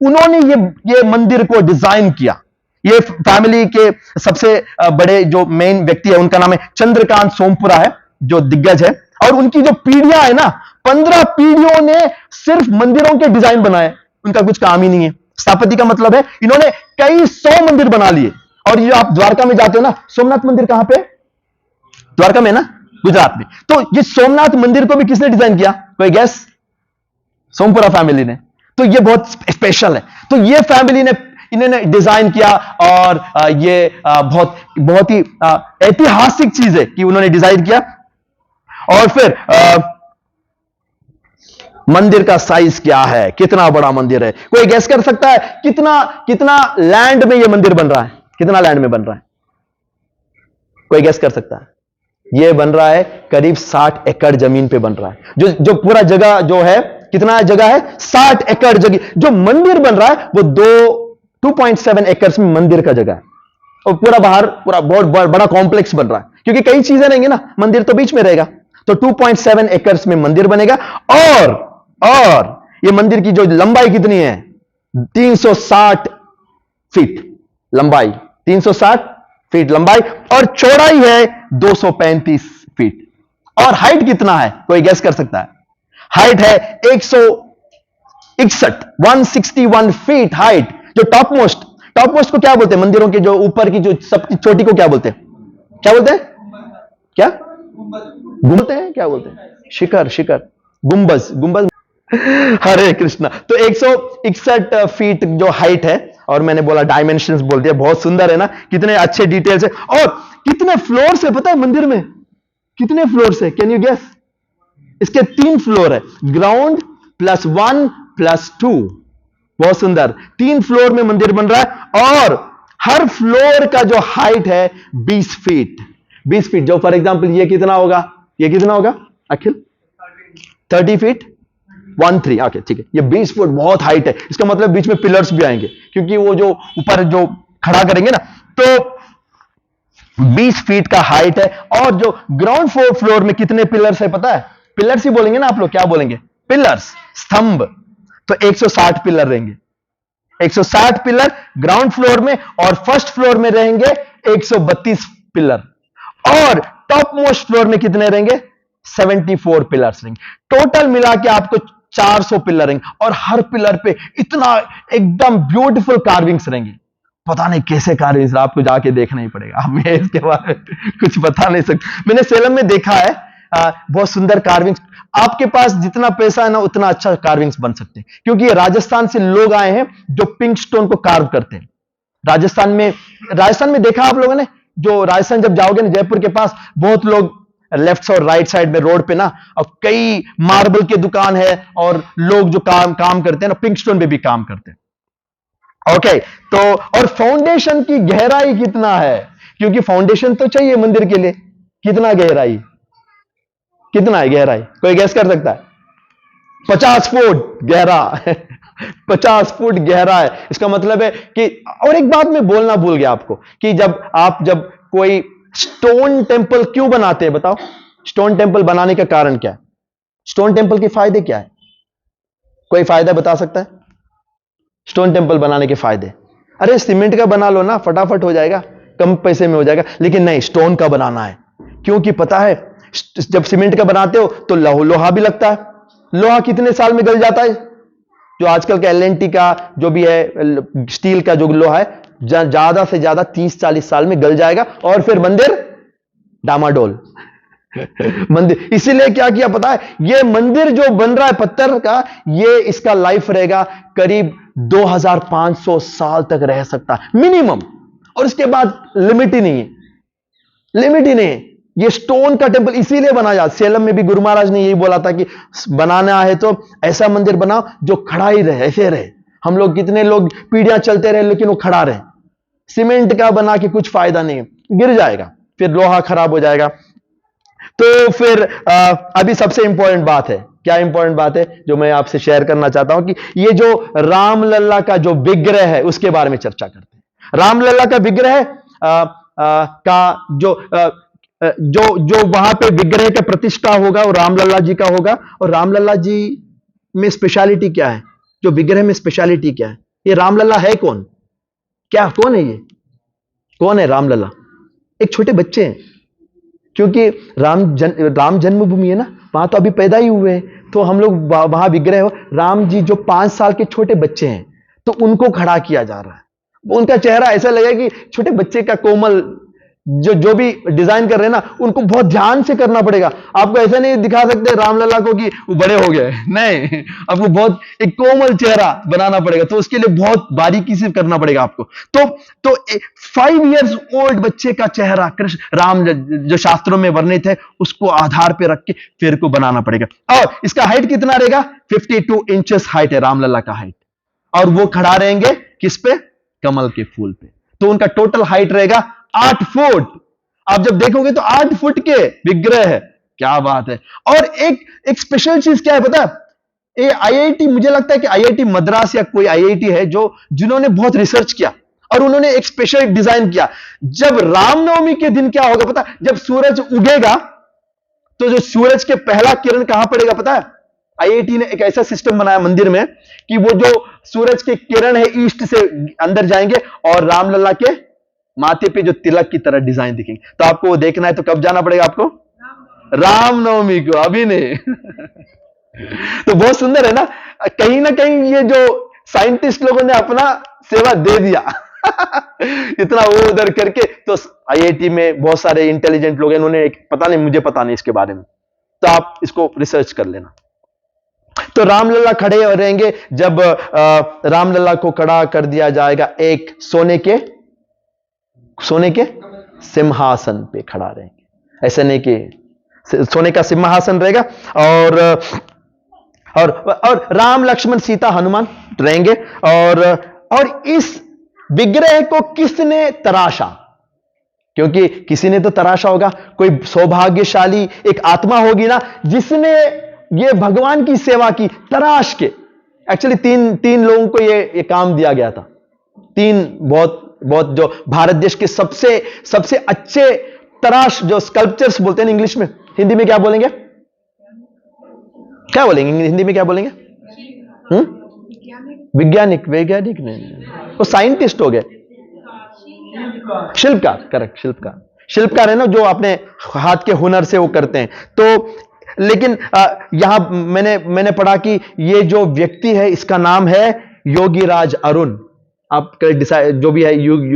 उन्होंने ये मंदिर को डिजाइन किया। ये फैमिली के सबसे बड़े जो मेन व्यक्ति है उनका नाम है चंद्रकांत सोमपुरा है, जो दिग्गज है। और उनकी जो पीढ़ियां है ना, 15 पीढ़ियों ने सिर्फ मंदिरों के डिजाइन बनाए, उनका कुछ काम ही नहीं है। स्थापति का मतलब है इन्होंने कई 100 मंदिर बना लिए। और ये आप द्वारका में जाते हो ना, सोमनाथ मंदिर कहां पे? द्वारका में ना, गुजरात में। तो ये सोमनाथ मंदिर को भी किसने डिजाइन किया? कोई गैस? सोमपुरा फैमिली ने। तो ये बहुत स्पेशल है। तो ये फैमिली ने इन्होंने डिजाइन किया, और ये बहुत ही ऐतिहासिक चीज है कि उन्होंने डिजाइन किया। और फिर मंदिर का साइज क्या है, कितना बड़ा मंदिर है? कोई गैस कर सकता है कितना लैंड में यह मंदिर बन रहा है? कितना लैंड में बन रहा है? कोई गैस कर सकता है? यह बन रहा है करीब 60 एकड़ जमीन पे बन रहा है। जो पूरा जगह जो है, कितना जगह है? 60 एकड़ जगह। जो मंदिर बन रहा है वो 2.7 एकड़ में मंदिर का जगह है। और पूरा बाहर पूरा बहुत बड़ा कॉम्प्लेक्स बन रहा है, क्योंकि कई चीजें रहेंगी ना, मंदिर तो बीच में रहेगा। तो 2.7 एकड़ में मंदिर बनेगा। और ये मंदिर की जो लंबाई कितनी है? 360 फीट लंबाई, 360 फीट लंबाई, और चौड़ाई है 235 फीट। और हाइट कितना है? कोई गैस कर सकता है? हाइट है 161 फीट हाइट। जो टॉप मोस्ट को क्या बोलते हैं? मंदिरों के जो ऊपर की जो सबकी चोटी को क्या बोलते हैं? क्या बोलते हैं? क्या बोलते हैं? क्या बोलते हैं? शिखर, गुंबज। हरे कृष्णा। तो 161 फीट जो हाइट है, और मैंने बोला डायमेंशंस बोल दिया, बहुत सुंदर है ना, कितने अच्छे डिटेल्स है। और कितने फ्लोर्स है पता है मंदिर में? कितने फ्लोर्स है? Can you guess? इसके 3 फ्लोर है, ग्राउंड +1 +2। बहुत सुंदर, 3 फ्लोर में मंदिर बन रहा है। और हर फ्लोर का जो हाइट है 20 फीट। 20 फीट। जो फॉर एग्जांपल ये कितना होगा? ये कितना होगा अखिल? 30 फीट 13। ओके, ठीक है। ये 20 फुट बहुत हाइट है। इसका मतलब बीच में पिलर्स भी आएंगे, क्योंकि वो जो ऊपर जो खड़ा करेंगे ना, तो 20 फीट का हाइट है। और जो ग्राउंड फ्लोर में कितने पिलर्स है पता है? पिलर्स ही बोलेंगे ना आप लोग, क्या बोलेंगे? पिलर्स, स्तंभ। तो 160 पिलर रहेंगे। 160 पिलर ग्राउंड फ्लोर में, और फर्स्ट फ्लोर में रहेंगे 132 पिलर। और टॉप मोस्ट फ्लोर में कितने रहेंगे? 74 पिलर्स रहेंगे। टोटल मिला के आपको 400 पिलर रहेंगे। और हर पिलर पे इतना एकदम ब्यूटीफुल कार्विंग्स रहेंगे। पता नहीं कैसे कार्विंग्स, आपको जाके देखना ही पड़ेगा। मैं इसके बारे में कुछ बता नहीं सकता। मैंने सेलम में देखा है बहुत सुंदर कार्विंग्स। आपके पास जितना पैसा है ना, उतना अच्छा कार्विंग्स बन सकते हैं, क्योंकि ये राजस्थान से लोग आए हैं जो पिंक स्टोन को कार्व करते हैं। राजस्थान में देखा आप लोगों ने? जो राजस्थान जब जाओगे ना, जयपुर के पास बहुत लोग लेफ्ट और राइट साइड में रोड पे ना, और कई मार्बल की दुकान है, और लोग जो काम करते हैं ना, पिंक स्टोन पे भी काम करते हैं। ओके, तो और फाउंडेशन की गहराई कितना है? क्योंकि फाउंडेशन तो चाहिए मंदिर के लिए। कितना गहराई? कितना है गहराई? कोई गैस कर सकता है? 50 फुट गहरा। 50 फुट गहरा है। इसका मतलब है कि, और एक बात मैं बोलना भूल गया आपको, कि जब कोई स्टोन टेंपल क्यों बनाते हैं? बताओ, स्टोन टेंपल बनाने का कारण क्या है? स्टोन टेंपल के फायदे क्या है? कोई फायदा बता सकता है? स्टोन टेंपल बनाने के फायदे? अरे सीमेंट का बना लो ना, फटाफट हो जाएगा, कम पैसे में हो जाएगा। लेकिन नहीं, स्टोन का बनाना है। क्योंकि पता है, जब सीमेंट का बनाते हो तो लोहा भी लगता है। लोहा कितने साल में गल जाता है? जो आजकल का एलएनटी का जो भी है, स्टील का जो लोहा है, ज्यादा से ज्यादा 30-40 साल में गल जाएगा, और फिर मंदिर डामाडोल। मंदिर इसीलिए क्या किया पता है? ये मंदिर जो बन रहा है पत्थर का, ये इसका लाइफ रहेगा करीब 2500 साल तक रह सकता है मिनिमम। और इसके बाद लिमिट ही नहीं है, लिमिट ही नहीं है। ये स्टोन का टेंपल इसीलिए बना जाता। सेलम में भी गुरु महाराज ने यही बोला था कि बनाना है तो ऐसा मंदिर बनाओ जो खड़ा ही रहे, ऐसे रहे। हम लोग कितने लोग पीढ़ियां चलते रहे, लेकिन वो खड़ा रहे। सीमेंट का बना के कुछ फायदा नहीं है, गिर जाएगा, फिर लोहा खराब हो जाएगा। तो फिर अभी सबसे इंपॉर्टेंट बात है, क्या इंपॉर्टेंट बात है जो मैं आपसे शेयर करना चाहता हूं, कि ये जो रामलला का जो विग्रह है उसके बारे में चर्चा करते हैं। रामलला का विग्रह का जो जो जो वहां पे विग्रह का प्रतिष्ठा होगा वो रामलला जी का होगा। और रामलला जी में स्पेशलिटी क्या है, जो विग्रह में स्पेशलिटी क्या है, ये रामलला है कौन, क्या कौन है ये, कौन है रामलला? एक छोटे बच्चे हैं, क्योंकि राम जन्मभूमि है ना, वहां तो अभी पैदा ही हुए हैं, तो हम लोग वहां विग्रह हो राम जी जो 5 साल के छोटे बच्चे हैं, तो उनको खड़ा किया जा रहा है। उनका चेहरा ऐसा लगा कि छोटे बच्चे का कोमल, जो जो भी डिजाइन कर रहे हैं ना, उनको बहुत ध्यान से करना पड़ेगा। आपको ऐसा नहीं दिखा सकते रामलला को कि वो बड़े हो गए, नहीं, आपको बहुत एक कोमल चेहरा बनाना पड़ेगा, तो उसके लिए बहुत बारीकी से करना पड़ेगा आपको। तो 5 इयर्स ओल्ड बच्चे का चेहरा कृष्ण राम जो शास्त्रों में वर्णित है उसको आधार पे रख के फिर को बनाना पड़ेगा। और इसका हाइट कितना रहेगा, 52 इंचेस हाइट है रामलला का हाइट, और वो खड़ा रहेंगे किस पे, कमल के फूल पे। तो उनका टोटल हाइट रहेगा 8 फुट। आप जब देखोगे तो 8 फुट के विग्रह है, क्या बात है। और एक स्पेशल चीज क्या है पता है, ये आईआईटी, मुझे लगता है कि आईआईटी मद्रास या कोई आईआईटी है जो जिन्होंने बहुत रिसर्च किया और उन्होंने एक स्पेशल डिजाइन किया। जब रामनवमी के दिन क्या होगा पता, जब सूरज उगेगा तो जो सूरज के पहला किरण कहां पड़ेगा पता है, आईआईटी ने एक ऐसा सिस्टम बनाया मंदिर में कि वो जो सूरज के किरण है ईस्ट से अंदर जाएंगे और रामलला के माथे पे जो तिलक की तरह डिजाइन दिखेंगे। तो आपको वो देखना है तो कब जाना पड़ेगा आपको, रामनवमी को, अभी नहीं। तो बहुत सुंदर है ना, कहीं ना कहीं ये जो साइंटिस्ट लोगों ने अपना सेवा दे दिया। इतना वो उधर करके, तो आईआईटी में बहुत सारे इंटेलिजेंट लोग हैं, उन्होंने पता नहीं, मुझे पता नहीं इसके बारे में, तो आप इसको रिसर्च कर लेना। तो रामलला खड़े हो रहेंगे, जब रामलला को खड़ा कर दिया जाएगा, एक सोने के सिंहासन पे खड़ा रहेंगे। ऐसे नहीं कि सोने का सिंहासन रहेगा, और राम लक्ष्मण सीता हनुमान रहेंगे। और इस विग्रह को किसने तराशा, क्योंकि किसी ने तो तराशा होगा, कोई सौभाग्यशाली एक आत्मा होगी ना जिसने ये भगवान की सेवा की तराश के। एक्चुअली तीन लोगों को ये काम दिया गया था, तीन बहुत जो भारत देश के सबसे अच्छे तराश, जो स्कल्पचर्स बोलते हैं इंग्लिश में, हिंदी में क्या बोलेंगे, हिंदी में क्या बोलेंगे, वैज्ञानिक नहीं, वो साइंटिस्ट हो गए, शिल्पकार, करेक्ट, शिल्पकार है ना, जो अपने हाथ के हुनर से वो करते हैं। तो लेकिन यहां मैंने पढ़ा कि ये जो व्यक्ति है इसका नाम है योगीराज अरुण। आप जो भी है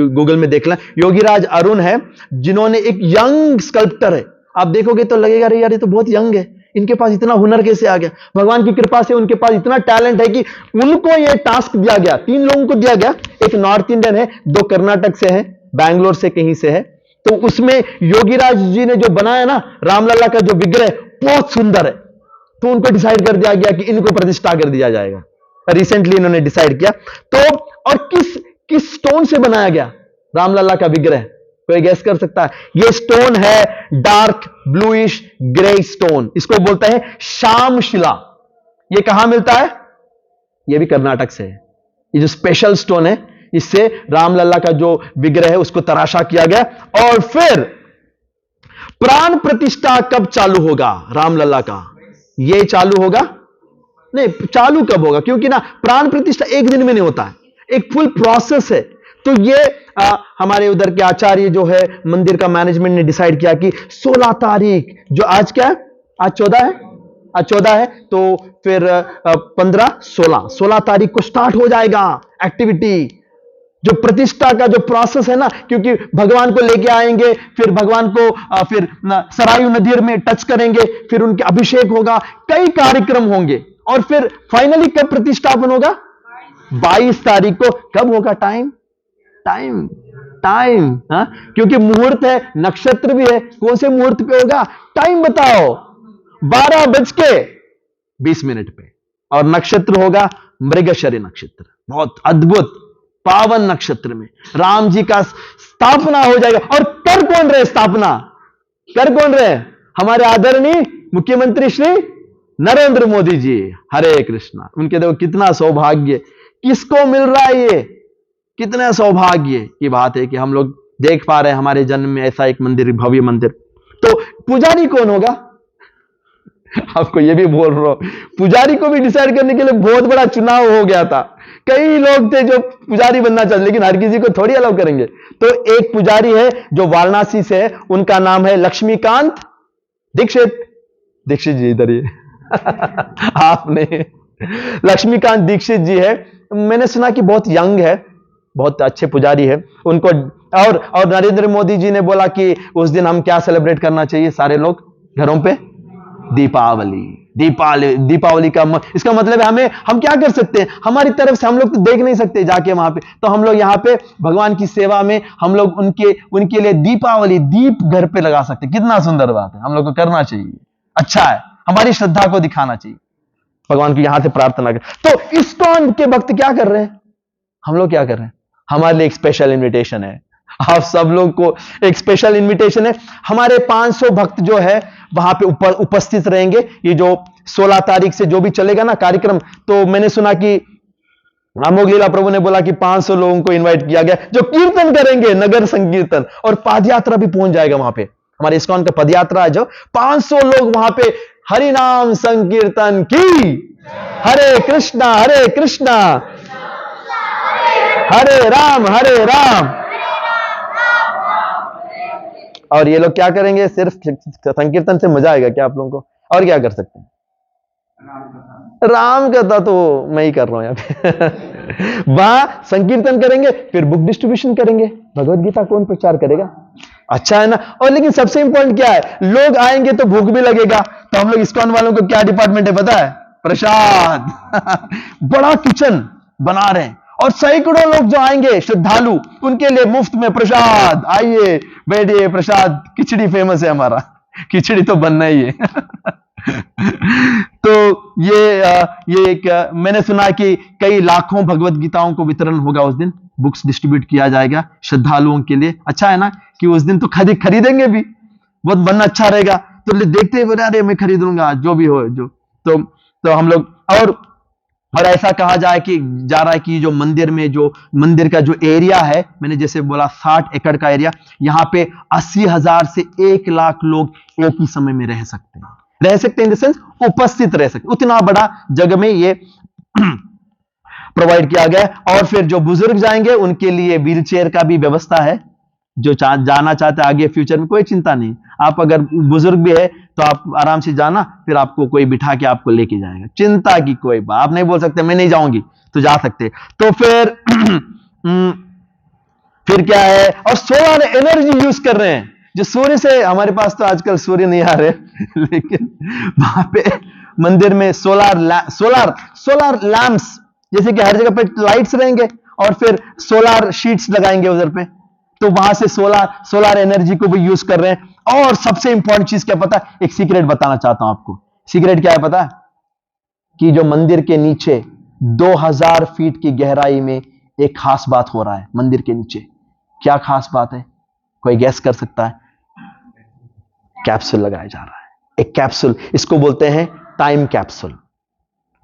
गूगल में देख लें, योगीराज अरुण है, जिन्होंने एक यंग स्कल्प्टर है, आप देखोगे तो लगेगा अरे यार ये तो बहुत यंग है, इनके पास इतना हुनर कैसे आ गया। भगवान की कृपा से उनके पास इतना टैलेंट है कि उनको यह टास्क दिया गया, 3 लोगों को दिया गया, एक नॉर्थ इंडियन है, 2 कर्नाटक से है, बैंगलोर से कहीं से है। तो उसमें योगीराज जी ने जो बनाया ना रामलला का जो विग्रह बहुत सुंदर है, तो उनको डिसाइड कर दिया गया कि इनको प्रतिष्ठा कर दिया जाएगा। रिसेंटली इन्होंने डिसाइड किया। तो और किस स्टोन से बनाया गया रामलला का विग्रह, कोई गैस कर सकता है? ये स्टोन है डार्क ब्लूइश ग्रे स्टोन, इसको बोलते हैं श्याम शिला। ये कहां मिलता है? ये भी कर्नाटक से है। ये जो स्पेशल स्टोन है, इससे रामलला का जो विग्रह है उसको तराशा किया गया। और फिर प्राण प्रतिष्ठा कब चालू होगा रामलला का? ये चालू होगा नहीं, चालू कब होगा? क्योंकि ना प्राण प्रतिष्ठा एक दिन में नहीं होता है, एक फुल प्रोसेस है। तो ये हमारे उधर के आचार्य जो है मंदिर का मैनेजमेंट ने डिसाइड किया कि 16 तारीख, जो आज क्या है, आज 14 है, तो फिर 16 तारीख को स्टार्ट हो जाएगा एक्टिविटी, जो प्रतिष्ठा का जो प्रोसेस है ना। क्योंकि भगवान को लेके आएंगे, फिर भगवान को फिर सरायू नदी में टच करेंगे, फिर उनके अभिषेक होगा, कई कार्यक्रम होंगे, और फिर फाइनली कब प्रतिष्ठापन होगा? 22 तारीख को। कब होगा? टाइम, क्योंकि मुहूर्त है, नक्षत्र भी है। कौन से मुहूर्त पे होगा? टाइम बताओ। 12:20 पे, और नक्षत्र होगा मृगशिरा नक्षत्र, बहुत अद्भुत पावन नक्षत्र में राम जी का स्थापना हो जाएगा। और कर कौन रहे स्थापना? कर कौन रहे? हमारे आदरणीय मुख्यमंत्री श्री नरेंद्र मोदी जी, हरे कृष्णा। उनके देखो कितना सौभाग्य किसको मिल रहा है, ये कितना सौभाग्य की बात है कि हम लोग देख पा रहे हैं हमारे जन्म में ऐसा एक मंदिर, भव्य मंदिर। तो पुजारी कौन होगा? आपको ये भी बोल रहा हूं, पुजारी को भी डिसाइड करने के लिए बहुत बड़ा चुनाव हो गया था। कई लोग थे जो पुजारी बनना चाहते, लेकिन हर किसी को थोड़ी अलाउ करेंगे। तो एक पुजारी है जो वाराणसी से है, उनका नाम है लक्ष्मीकांत दीक्षित। दीक्षित जी इधर ही आपने, लक्ष्मीकांत दीक्षित जी है। मैंने सुना कि बहुत यंग है, बहुत अच्छे पुजारी है उनको। और नरेंद्र मोदी जी ने बोला कि उस दिन हम क्या सेलिब्रेट करना चाहिए सारे लोग घरों पे? दीपावली। दीपावली का इसका मतलब है हम क्या कर सकते हैं? हमारी तरफ से हम लोग तो देख नहीं सकते जाके वहां पे, तो हम लोग यहां पे भगवान की सेवा में हम लोग उनके लिए दीपावली दीप घर पे लगा सकते हैं। कितना सुंदर बात है, हम लोग को करना चाहिए। अच्छा है, हमारी श्रद्धा को दिखाना चाहिए, भगवान को यहां से प्रार्थना कर। तो इस्कॉन के भक्त क्या कर रहे हैं? हम लोग क्या कर रहे हैं? हमारे लिए एक स्पेशल इन्विटेशन है, आप सब लोग को एक स्पेशल इन्विटेशन है। हमारे 500 भक्त जो है वहां पे उपस्थित रहेंगे। ये जो 16 तारीख से जो भी चलेगा ना कार्यक्रम, तो मैंने सुना कि अमोघ लीला प्रभु ने बोला कि 500 लोगों को इनवाइट किया गया जो कीर्तन करेंगे, नगर संकीर्तन, और पदयात्रा भी पहुंच जाएगा वहां पे। हमारे इस्कॉन का पदयात्रा है जो 500 लोग वहां पे हरि नाम संकीर्तन की, हरे कृष्णा हरे राम। और ये लोग क्या करेंगे? सिर्फ संकीर्तन से मजा आएगा क्या आप लोगों को? और क्या कर सकते हैं? राम कथा तो मैं ही कर रहा हूं यहां पे वहां संकीर्तन करेंगे, फिर बुक डिस्ट्रीब्यूशन करेंगे। भगवत गीता कौन प्रचार करेगा? अच्छा है ना। और लेकिन सबसे इंपॉर्टेंट क्या है? लोग आएंगे तो भूख भी लगेगा। तो हम लोग इस्कॉन वालों को क्या डिपार्टमेंट है पता है? प्रसाद बड़ा किचन बना रहे हैं, और सैकड़ों लोग जो आएंगे श्रद्धालु, उनके लिए मुफ्त में प्रसाद। आइए बैठिए, प्रसाद खिचड़ी फेमस है हमारा, खिचड़ी तो बनना ही है तो ये एक मैंने सुना कि कई लाखों भगवत गीताओं को वितरण होगा उस दिन, बुक्स डिस्ट्रीब्यूट किया जाएगा श्रद्धालुओं के लिए। अच्छा है ना कि उस दिन तो खरीदेंगे भी, बहुत बनना अच्छा रहेगा। तो देखते हैं, अरे मैं खरीदूंगा जो भी हो जो। तो हम लोग और ऐसा कहा जा रहा है कि जो मंदिर का जो एरिया है, मैंने जैसे बोला 60 एकड़ का एरिया, यहां पे 80,000 से 1 लाख लोग एक ही समय में रह सकते हैं इन द सेंस उपस्थित रह सकते, उतना बड़ा जगह में ये प्रोवाइड किया गया है। और फिर जो बुजुर्ग जाएंगे उनके लिए व्हील चेयर का भी व्यवस्था है। जो जाना चाहते हैं आगे फ्यूचर में, कोई चिंता नहीं, आप अगर बुजुर्ग भी है तो आप आराम से जाना, फिर आपको कोई बिठा के आपको लेके जाएगा। चिंता की कोई बात, आप नहीं बोल सकते मैं नहीं जाऊंगी, तो जा सकते। तो फिर क्या है? और सोलर एनर्जी यूज कर रहे हैं, जो सूर्य से, हमारे पास तो आजकल सूर्य नहीं आ रहे लेकिन वहां पे मंदिर में सोलर लैंप्स, जैसे कि हर जगह पे लाइट्स रहेंगे, और फिर सोलर शीट्स लगाएंगे उधर पे, तो वहां से सोलर एनर्जी को भी यूज कर रहे हैं। और सबसे इंपॉर्टेंट चीज क्या पता है? एक सीक्रेट बताना चाहता हूं आपको। सीक्रेट क्या है पता है? कि जो मंदिर के नीचे 2000 फीट की गहराई में एक खास बात हो रहा है मंदिर के नीचे। क्या खास बात है? कोई गैस कर सकता है? कैप्सूल लगाया जा रहा है, एक कैप्सूल, इसको बोलते हैं टाइम कैप्सूल।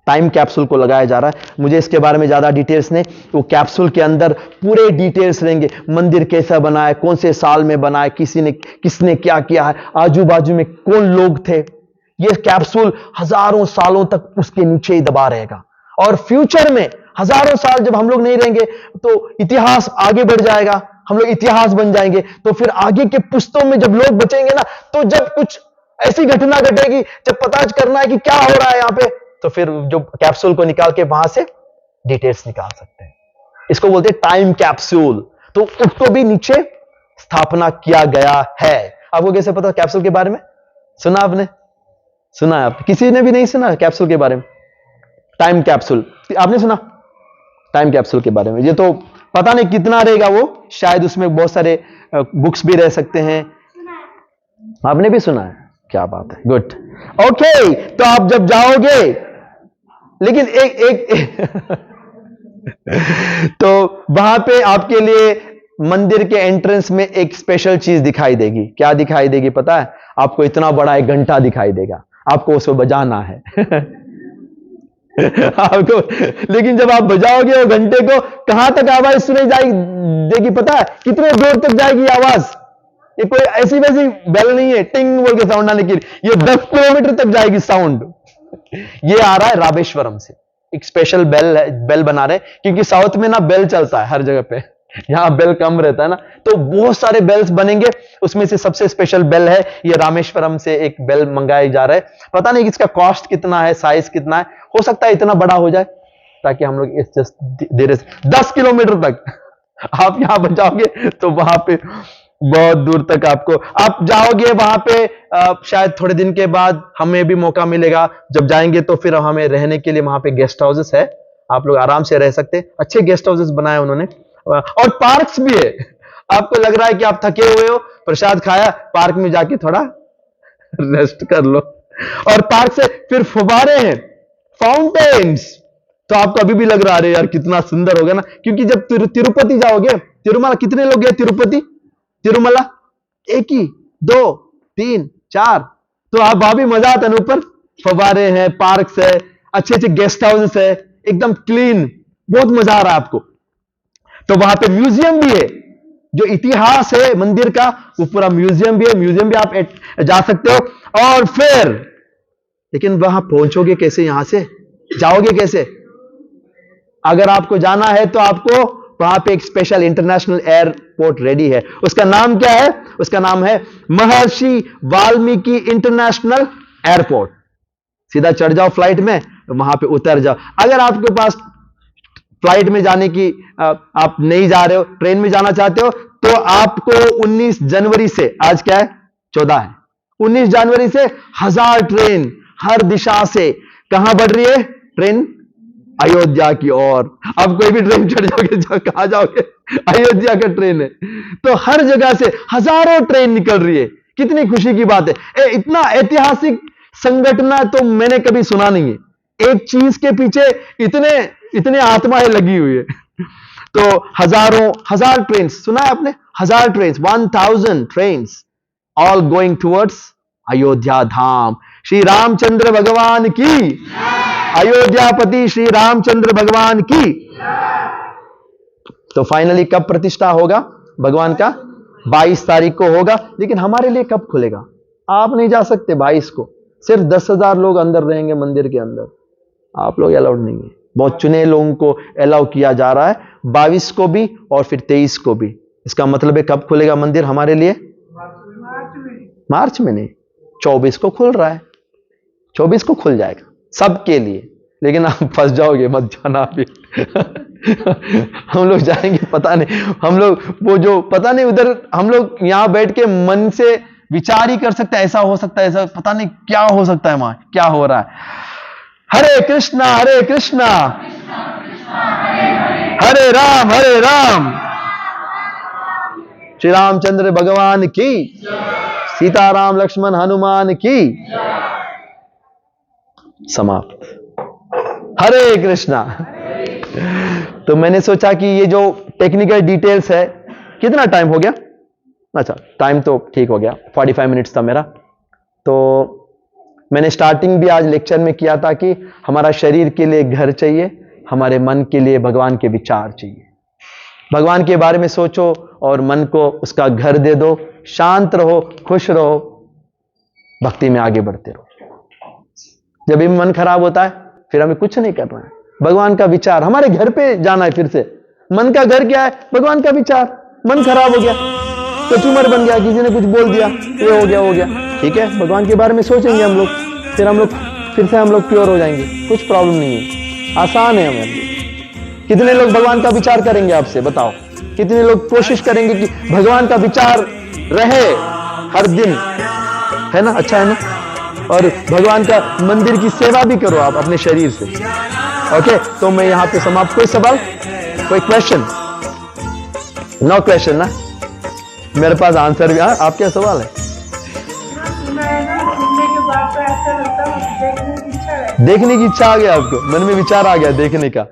टाइम कैप्सूल को लगाया जा रहा है। मुझे इसके बारे में ज्यादा डिटेल्स नहीं, वो कैप्सूल के अंदर पूरे डिटेल्स रहेंगे, मंदिर कैसा बना है, कौन से साल में बना है, किसने क्या किया है, आजू बाजू में कौन लोग थे। ये कैप्सूल हजारों सालों तक उसके नीचे ही दबा रहेगा। और फ्यूचर में हजारों साल जब हम लोग नहीं रहेंगे तो इतिहास आगे बढ़ जाएगा, हम लोग इतिहास बन जाएंगे। तो फिर आगे के पुश्तों में जब लोग बचेंगे ना, तो जब कुछ ऐसी घटना घटेगी, जब पता करना है कि क्या हो रहा है यहां पे, तो फिर जो कैप्सूल को निकाल के वहां से डिटेल्स निकाल सकते हैं। इसको बोलते हैं टाइम कैप्सूल। तो उसको भी नीचे स्थापना किया गया है। आपको कैसे पता कैप्सूल के बारे में? सुना आपने? सुना है? आप किसी ने भी नहीं सुना कैप्सूल के बारे में? टाइम कैप्सूल आपने सुना? टाइम कैप्सूल के बारे में ये तो पता नहीं कितना रहेगा वो, शायद उसमें बहुत सारे बुक्स भी रह सकते हैं। आपने भी सुना है? क्या बात है, गुड। ओके, तो आप जब जाओगे, लेकिन एक तो वहां पे आपके लिए मंदिर के एंट्रेंस में एक स्पेशल चीज दिखाई देगी। क्या दिखाई देगी पता है? आपको इतना बड़ा एक घंटा दिखाई देगा, आपको उसको बजाना है आपको। लेकिन जब आप बजाओगे वो घंटे को, कहां तक आवाज सुनाई देगी पता है? कितने दूर तक जाएगी आवाज? ये कोई ऐसी वैसी बेल नहीं है टिंग बोल के साउंड आने की, ये 10 किलोमीटर तक जाएगी साउंड। ये आ रहा है रामेश्वरम से, एक स्पेशल बेल है, बेल बना रहे, क्योंकि साउथ में ना बेल चलता है हर जगह पे, यहां बेल कम रहता है ना, तो बहुत सारे बेल्स बनेंगे। उसमें से सबसे स्पेशल बेल है ये रामेश्वरम से एक बेल मंगाई जा रहा है। पता नहीं इसका कॉस्ट कितना है, साइज कितना है, हो सकता है इतना बड़ा हो जाए ताकि हम लोग इस जस्ट धीरे से 10 किलोमीटर तक आप यहां बचाओगे तो वहां पे बहुत दूर तक आपको आप जाओगे। वहां पे शायद थोड़े दिन के बाद हमें भी मौका मिलेगा, जब जाएंगे तो फिर हमें रहने के लिए वहां पे गेस्ट हाउसेस है, आप लोग आराम से रह सकते हैं। अच्छे गेस्ट हाउसेस बनाए उन्होंने, और पार्क्स भी है। आपको लग रहा है कि आप थके हुए हो, प्रसाद खाया, पार्क में जाके थोड़ा रेस्ट कर लो। और पार्क से फिर फुव्वारे हैं, फाउंटेन्स, तो आपको अभी भी लग रहा है यार कितना सुंदर होगा ना, क्योंकि जब तिरुपति जाओगे, तिरुमला, कितने लोग गए तिरुपति, तिरुमला, एक ही, 2, 3, 4, तो आप वहां भी मजा आता है ना, ऊपर फव्वारे हैं, पार्क्स है, अच्छे अच्छे गेस्ट हाउसेस है, एकदम क्लीन, बहुत मजा आ रहा है आपको। तो वहां पे म्यूजियम भी है, जो इतिहास है मंदिर का वो पूरा म्यूजियम भी है, म्यूजियम भी आप जा सकते हो। और फिर लेकिन वहां पहुंचोगे कैसे, यहां से जाओगे कैसे? अगर आपको जाना है तो आपको वहां पे एक स्पेशल इंटरनेशनल एयरपोर्ट रेडी है। उसका नाम क्या है? उसका नाम है महर्षि वाल्मीकि इंटरनेशनल एयरपोर्ट। सीधा चढ़ जाओ फ्लाइट में, वहां पे उतर जाओ। अगर आपके पास फ्लाइट में जाने की आप नहीं जा रहे हो, ट्रेन में जाना चाहते हो, तो आपको 19 जनवरी से, आज क्या है, 14 है, 19 जनवरी से 1000 ट्रेन हर दिशा से कहां बढ़ रही है ट्रेन? अयोध्या की ओर। अब कोई भी ट्रेन चढ़ जाओगे, कहां जाओगे? अयोध्या का ट्रेन है। तो हर जगह से हजारों ट्रेन निकल रही है। कितनी खुशी की बात है। इतना ऐतिहासिक संगठन तो मैंने कभी सुना नहीं है। एक चीज के पीछे इतने आत्माएं लगी हुई है। तो हजार ट्रेन, सुना है आपने? 1000 train, 1000 train, all going towards Ayodhya Dham. Shri Ramchandra भगवान की, अयोध्यापति श्री रामचंद्र भगवान की। तो फाइनली कब प्रतिष्ठा होगा भगवान का? 22 तारीख को होगा। लेकिन हमारे लिए कब खुलेगा? आप नहीं जा सकते 22 को, सिर्फ 10,000 लोग अंदर रहेंगे मंदिर के अंदर, आप लोग अलाउड नहीं है। बहुत चुने लोगों को अलाउ किया जा रहा है, 22 को भी और फिर 23 को भी। इसका मतलब है कब खुलेगा मंदिर हमारे लिए? मार्च में नहीं, 24 को खुल रहा है, 24 को खुल जाएगा सबके लिए। लेकिन आप फंस जाओगे, मत जाना भी। हम लोग जाएंगे, पता नहीं, हम लोग वो जो पता नहीं, उधर हम लोग यहां बैठ के मन से विचार ही कर सकते हैं, ऐसा हो सकता है, ऐसा पता नहीं क्या हो सकता है, वहां क्या हो रहा है। हरे कृष्णा हरे कृष्णा हरे राम श्री रामचंद्र भगवान की, सीताराम लक्ष्मण हनुमान की। समाप्त। हरे कृष्णा। तो मैंने सोचा कि ये जो टेक्निकल डिटेल्स है, कितना टाइम हो गया? अच्छा, टाइम तो ठीक हो गया, 45 मिनट्स था मेरा। तो मैंने स्टार्टिंग भी आज लेक्चर में किया था कि हमारा शरीर के लिए घर चाहिए, हमारे मन के लिए भगवान के विचार चाहिए। भगवान के बारे में सोचो और मन को उसका घर दे दो, शांत रहो, खुश रहो, भक्ति में आगे बढ़ते रहो। जब भी मन खराब होता है फिर हमें कुछ नहीं करना है, भगवान का विचार, हमारे घर पे जाना है। फिर से मन का घर क्या है? भगवान का विचार। मन खराब हो गया तो ट्यूमर बन गया, किसी ने कुछ बोल दिया, ये हो गया, ठीक है, भगवान के बारे में सोचेंगे हम लोग, फिर से हम लोग प्योर हो जाएंगे, कुछ प्रॉब्लम नहीं है, आसान है हमें। कितने लोग भगवान का विचार करेंगे? आपसे बताओ, कितने लोग कोशिश करेंगे कि भगवान का विचार रहे हर दिन, है ना? अच्छा है ना? और भगवान का मंदिर की सेवा भी करो आप अपने शरीर से। ओके, तो मैं यहां पे समाप्त। कोई सवाल, कोई क्वेश्चन? नो क्वेश्चन ना, मेरे पास आंसर भी। आप क्या सवाल है? देखने की इच्छा आ गया आपको, मन में विचार आ गया देखने का।